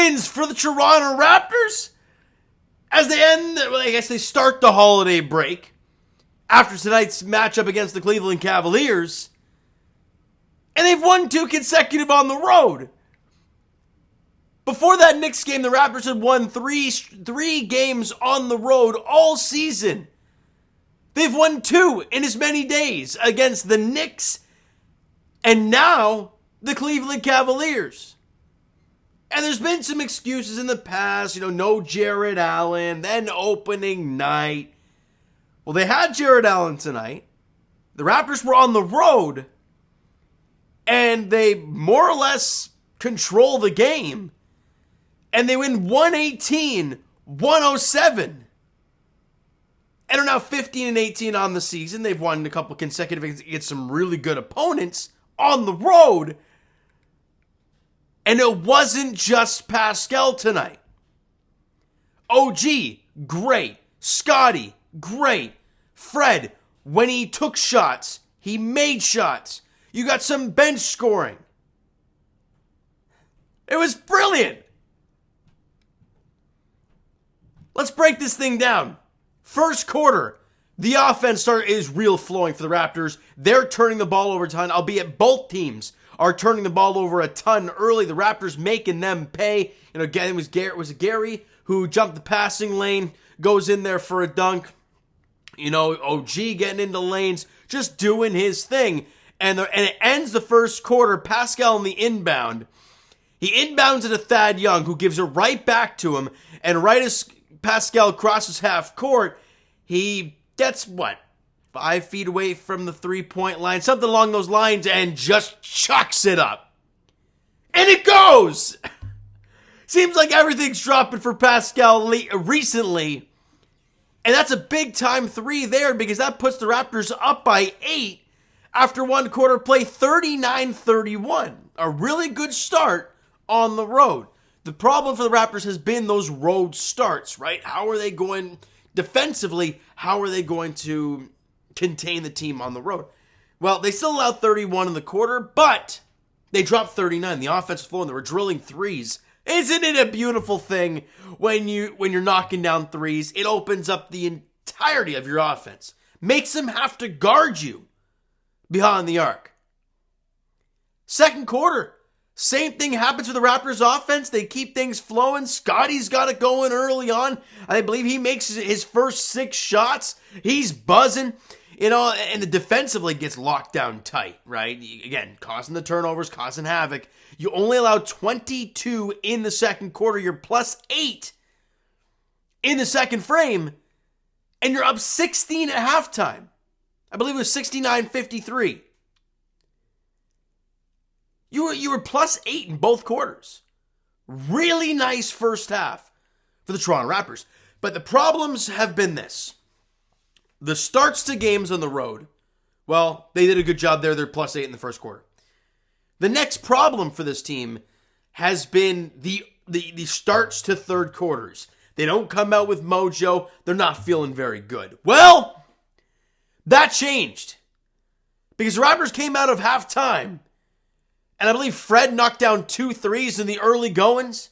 wins for the Toronto Raptors as they they start the holiday break after tonight's matchup against the Cleveland Cavaliers. And they've won 2 consecutive on the road. Before that Knicks game, the Raptors had won three games on the road all season. They've won 2 in as many days against the Knicks and now the Cleveland Cavaliers. And there's been some excuses in the past, no Jared Allen, then opening night. Well, they had Jared Allen tonight. The Raptors were on the road, and they more or less control the game. And they win 118-107. And are now 15-18 on the season. They've won a couple consecutive against some really good opponents on the road. And it wasn't just Pascal tonight. OG, great. Scotty, great. Fred, when he took shots, he made shots. You got some bench scoring. It was brilliant. Let's break this thing down. First quarter, the offense is real flowing for the Raptors. They're turning the ball over a ton, albeit both teams are turning the ball over a ton early. The Raptors making them pay. Again, it was Gary who jumped the passing lane, goes in there for a dunk. OG getting into lanes, just doing his thing. And it ends the first quarter, Pascal on the inbound. He inbounds it to Thad Young, who gives it right back to him. And right as Pascal crosses half court, he gets, 5 feet away from the 3-point line, something along those lines, and just chucks it up. And it goes! Seems like everything's dropping for Pascal recently. And that's a big-time 3 there, because that puts the Raptors up by 8 after one quarter play, 39-31. A really good start on the road. The problem for the Raptors has been those road starts, right? How are they going defensively? How are they going to contain the team on the road? Well, they still allowed 31 in the quarter, but they dropped 39. The offense was flowing. They were drilling threes. Isn't it a beautiful thing when you're knocking down threes? It opens up the entirety of your offense. Makes them have to guard you behind the arc. Second quarter, same thing happens with the Raptors offense. They keep things flowing. Scotty's got it going early on. I believe he makes his first 6 shots. He's buzzing, and the defensively gets locked down tight, right? Again, causing the turnovers, causing havoc. You only allowed 22 in the second quarter. You're plus 8 in the second frame, and you're up 16 at halftime. I believe it was 69-53. You were plus 8 in both quarters. Really nice first half for the Toronto Raptors. But the problems have been this. The starts to games on the road, well, they did a good job there. They're plus 8 in the first quarter. The next problem for this team has been the starts to third quarters. They don't come out with mojo. They're not feeling very good. Well, that changed. Because the Raptors came out of halftime, and I believe Fred knocked down 2 threes in the early goings.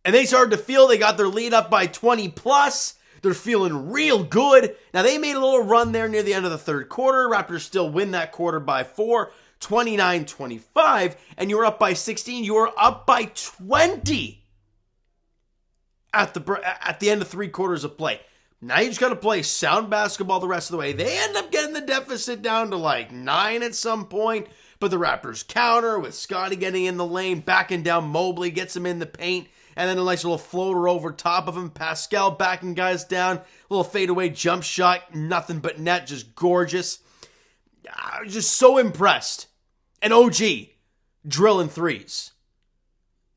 And they started to feel they got their lead up by 20 plus. They're feeling real good. Now, they made a little run there near the end of the third quarter. Raptors still win that quarter by 4, 29-25. And you were up by 16. You were up by 20 at the end of 3 quarters of play. Now you just got to play sound basketball the rest of the way. They end up getting the deficit down to like 9 at some point. But the Raptors counter with Scotty getting in the lane, backing down Mobley, gets him in the paint, and then a nice little floater over top of him. Pascal backing guys down, little fadeaway jump shot, nothing but net, just gorgeous. I was just so impressed. And OG drilling threes.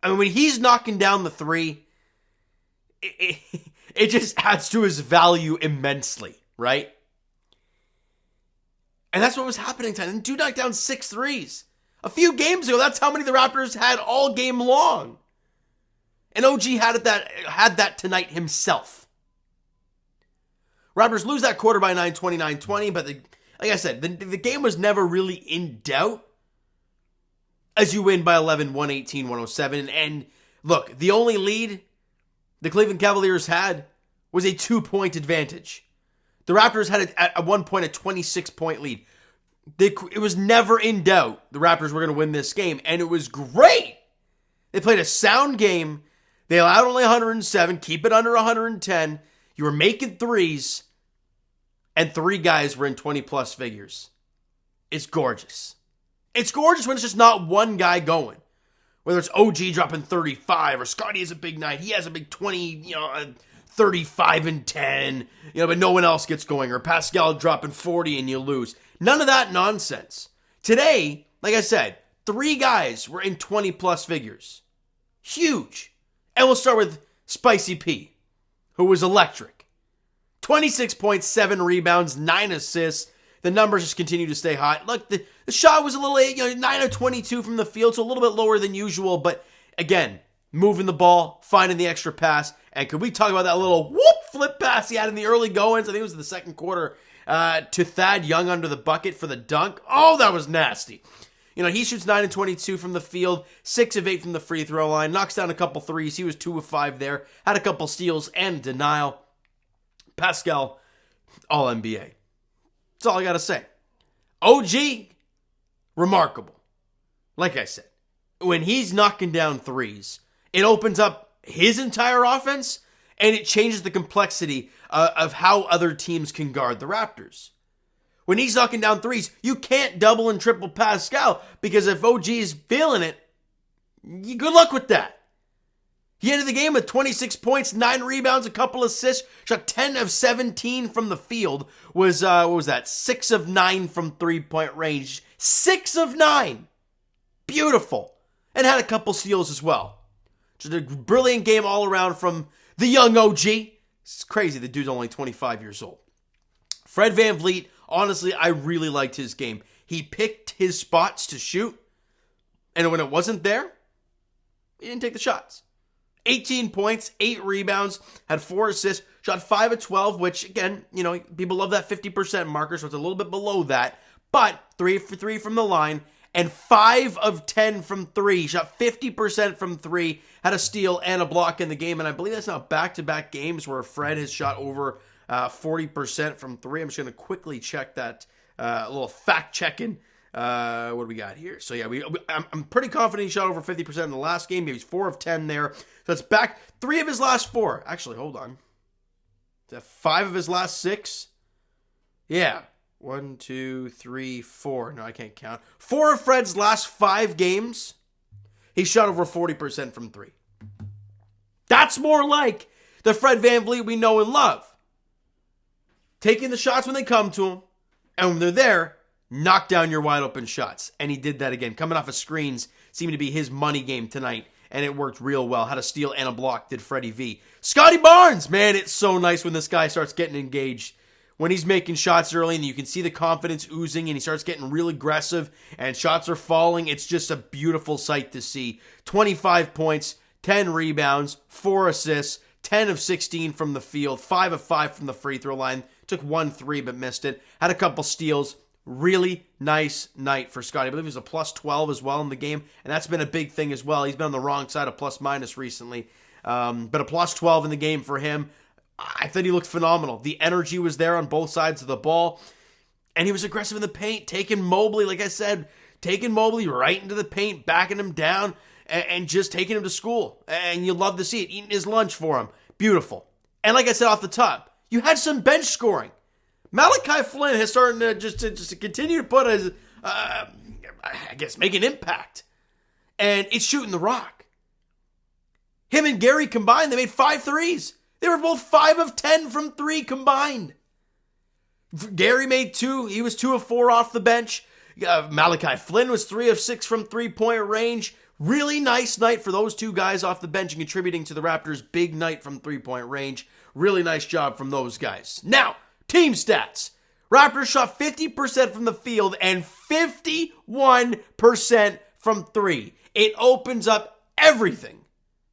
I mean, when he's knocking down the 3, it just adds to his value immensely, right? And that's what was happening tonight. And dude knocked down 6 threes. A few games ago, that's how many the Raptors had all game long. And OG had that tonight himself. Raptors lose that quarter by 9, 29-20, but like I said, the game was never really in doubt as you win by 11, 118-107. And Look, the only lead the Cleveland Cavaliers had was a 2-point advantage. The Raptors had at one point a 26-point lead. It was never in doubt the Raptors were going to win this game, and it was great. They played a sound game. They allowed only 107, keep it under 110. You were making threes, and 3 guys were in 20-plus figures. It's gorgeous. It's gorgeous when it's just not one guy going. Whether it's OG dropping 35, or Scotty has a big night. He has a big 20, 35 and 10, but no one else gets going. Or Pascal dropping 40 and you lose. None of that nonsense. Today, like I said, 3 guys were in 20-plus figures. Huge. And we'll start with Spicy P, who was electric. 26.7 rebounds, 9 assists. The numbers just continue to stay hot. Look, the shot was a little, 9 of 22 from the field, so a little bit lower than usual. But again, moving the ball, finding the extra pass. And could we talk about that little flip pass he had in the early goings? I think it was in the second quarter to Thad Young under the bucket for the dunk. Oh, that was nasty. He shoots 9 of 22 from the field, 6 of 8 from the free throw line, knocks down a couple threes. He was 2 of 5 there, had a couple steals and denial. Pascal, all NBA. That's all I got to say. OG, remarkable. Like I said, when he's knocking down threes, it opens up his entire offense, and it changes the complexity of how other teams can guard the Raptors. When he's knocking down threes, you can't double and triple Pascal, because if OG is feeling it, good luck with that. He ended the game with 26 points, 9 rebounds, a couple assists, shot 10 of 17 from the field, was 6 of 9 from three-point range. 6 of 9! Beautiful. And had a couple steals as well. Just a brilliant game all around from the young OG. It's crazy, the dude's only 25 years old. Fred VanVleet, honestly, I really liked his game. He picked his spots to shoot, and when it wasn't there, he didn't take the shots. 18 points, 8 rebounds, had 4 assists, shot 5 of 12, which, again, people love that 50% marker, so it's a little bit below that, but 3 for 3 from the line, and 5 of 10 from 3, shot 50% from 3, had a steal and a block in the game, and I believe that's now back-to-back games where Fred has shot over 40% from 3. I'm just going to quickly check that, a little fact-checking. What do we got here? So yeah, I'm pretty confident he shot over 50% in the last game. He was 4 of 10 there. So it's back 3 of his last 4. Actually, hold on. Is that 5 of his last 6? Yeah. 1, 2, 3, 4. No, I can't count. 4 of Fred's last 5 games, he shot over 40% from 3. That's more like the Fred VanVleet we know and love. Taking the shots when they come to him, and when they're there, knock down your wide open shots. And he did that again. Coming off of screens seemed to be his money game tonight. And it worked real well. Had a steal and a block, did Freddie V. Scotty Barnes, man, it's so nice when this guy starts getting engaged. When he's making shots early and you can see the confidence oozing and he starts getting real aggressive and shots are falling. It's just a beautiful sight to see. 25 points, 10 rebounds, 4 assists, 10 of 16 from the field, 5 of 5 from the free throw line. Took 1 3 but missed it. Had a couple steals. Really nice night for Scotty. I believe he was a plus 12 as well in the game, and that's been a big thing as well. He's been on the wrong side of plus minus recently, but a plus 12 in the game for him. I thought he looked phenomenal. The energy was there on both sides of the ball, and he was aggressive in the paint, taking Mobley, like I said, taking Mobley right into the paint, backing him down, and just taking him to school. And you love to see it, eating his lunch for him. Beautiful. And like I said off the top, you had some bench scoring. Malachi Flynn has started to just continue to put make an impact. And it's shooting the rock. Him and Gary combined, they made 5 threes. They were both 5 of 10 from 3 combined. Gary made 2. He was 2 of 4 off the bench. Malachi Flynn was 3 of 6 from three-point range. Really nice night for those 2 guys off the bench and contributing to the Raptors' big night from three-point range. Really nice job from those guys. Now, team stats. Raptors shot 50% from the field and 51% from 3. It opens up everything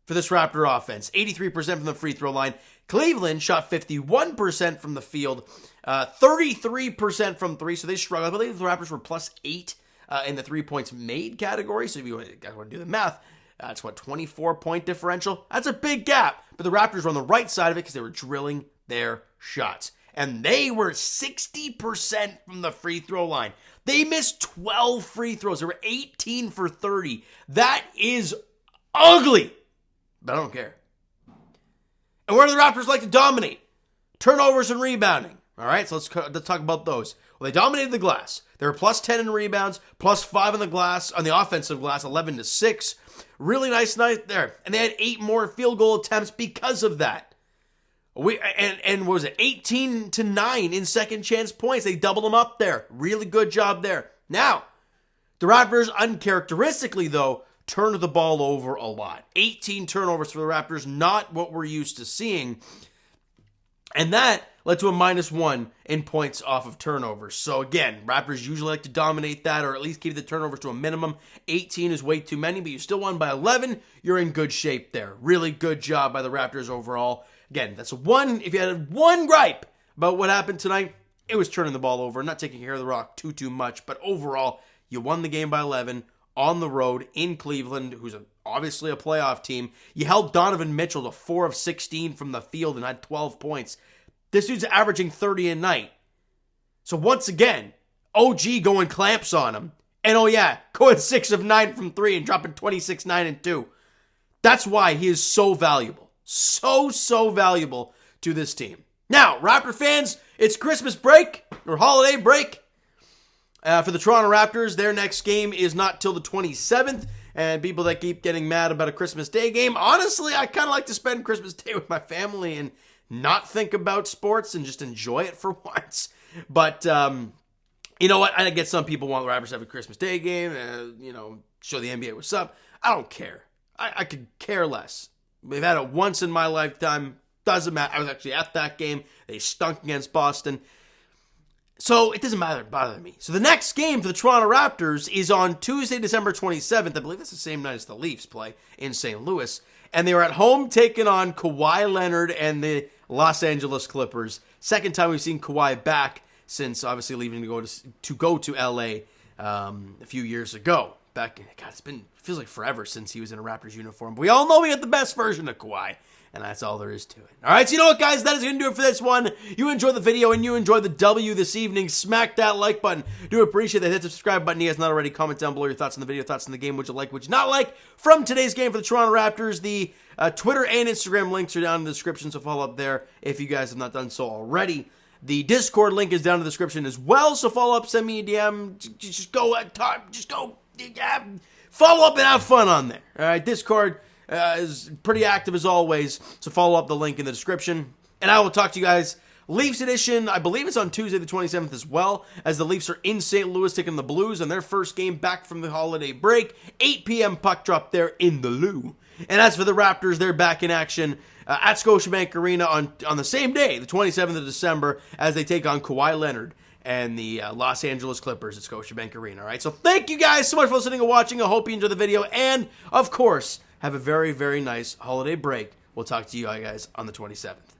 for this Raptor offense. 83% from the free throw line. Cleveland shot 51% from the field, 33% from 3, so they struggled. I believe the Raptors were plus 8 in the 3 points made category, so if you want to do the math, That's what, 24-point differential? That's a big gap. But the Raptors were on the right side of it because they were drilling their shots. And they were 60% from the free throw line. They missed 12 free throws. They were 18 for 30. That is ugly. But I don't care. And where do the Raptors like to dominate? Turnovers and rebounding. All right, so let's talk about those. Well, they dominated the glass. They were plus 10 in rebounds, plus 5 on the glass, on the offensive glass, 11-6. Really nice night there. And they had 8 more field goal attempts because of that. And what was it, 18-9 in second chance points. They doubled them up there. Really good job there. Now, the Raptors, uncharacteristically though, turned the ball over a lot. 18 turnovers for the Raptors, not what we're used to seeing. And that led to a -1 in points off of turnovers. So again, Raptors usually like to dominate that or at least keep the turnovers to a minimum. 18 is way too many, but you still won by 11. You're in good shape there. Really good job by the Raptors overall. Again, that's one. If you had one gripe about what happened tonight, it was turning the ball over, not taking care of the rock too much. But overall, you won the game by 11 on the road in Cleveland, who's obviously a playoff team. You held Donovan Mitchell to 4 of 16 from the field and had 12 points. This dude's averaging 30 a night. So once again, OG going clamps on him. And oh yeah, going 6 of 9 from 3 and dropping 26, 9, and 2. That's why he is so valuable. So valuable to this team. Now, Raptor fans, it's Christmas break or holiday break. For the Toronto Raptors, their next game is not till the 27th. And people that keep getting mad about a Christmas Day game, honestly, I kind of like to spend Christmas Day with my family and not think about sports and just enjoy it for once. But, you know what? I get some people want the Raptors to have a Christmas Day game, show the NBA what's up. I don't care. I could care less. They've had it once in my lifetime. Doesn't matter. I was actually at that game. They stunk against Boston. So it doesn't bother me. So the next game for the Toronto Raptors is on Tuesday, December 27th. I believe that's the same night as the Leafs play in St. Louis. And they were at home taking on Kawhi Leonard and the Los Angeles Clippers. Second time we've seen Kawhi back since obviously leaving to go to LA a few years ago. God, feels like forever since he was in a Raptors uniform. But we all know we got the best version of Kawhi. And that's all there is to it. All right, so you know what, guys? That is going to do it for this one. You enjoyed the video and you enjoyed the W this evening. Smack that like button. Do appreciate that. Hit the subscribe button. If you guys not already, comment down below your thoughts on the video, thoughts on the game. Would you like, would you not like? From today's game for the Toronto Raptors, the Twitter and Instagram links are down in the description, so follow up there if you guys have not done so already. The Discord link is down in the description as well, so follow up, send me a DM. Just go follow up and have fun on there. All right, Discord is pretty active as always, so follow up the link in the description. And I will talk to you guys Leafs edition. I believe it's on Tuesday the 27th as well, as the Leafs are in St. Louis taking the Blues on their first game back from the holiday break. 8 p.m. puck drop there in the Lou. And as for the Raptors, they're back in action at Scotiabank Arena on the same day, the 27th of December, as they take on Kawhi Leonard and the Los Angeles Clippers at Scotiabank Arena. All right, so thank you guys so much for listening and watching. I hope you enjoyed the video, and of course, have a very, very nice holiday break. We'll talk to you guys on the 27th.